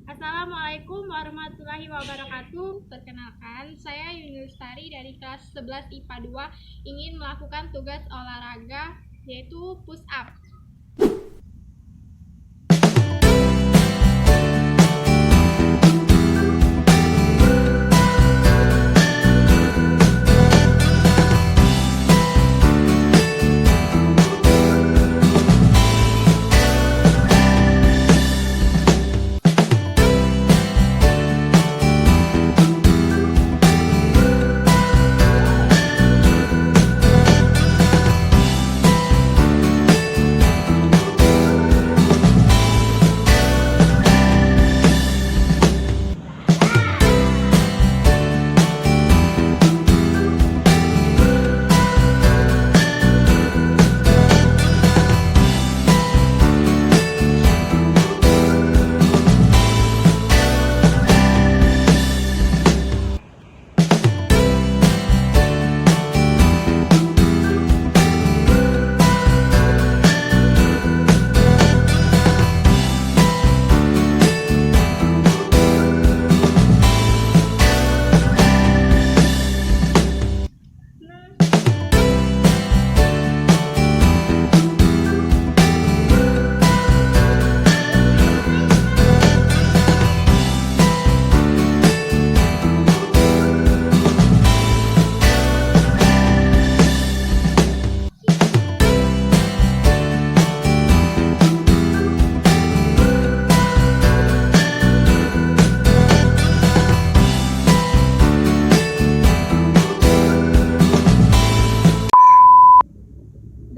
Assalamualaikum warahmatullahi wabarakatuh. Perkenalkan, saya Yuni Lestari dari kelas 11 IPA 2 ingin melakukan tugas olahraga yaitu push up.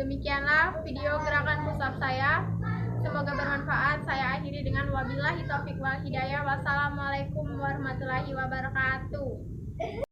Demikianlah video gerakan push up saya. Semoga bermanfaat. Saya akhiri dengan wabillahi taufiq wal hidayah. Wassalamualaikum warahmatullahi wabarakatuh.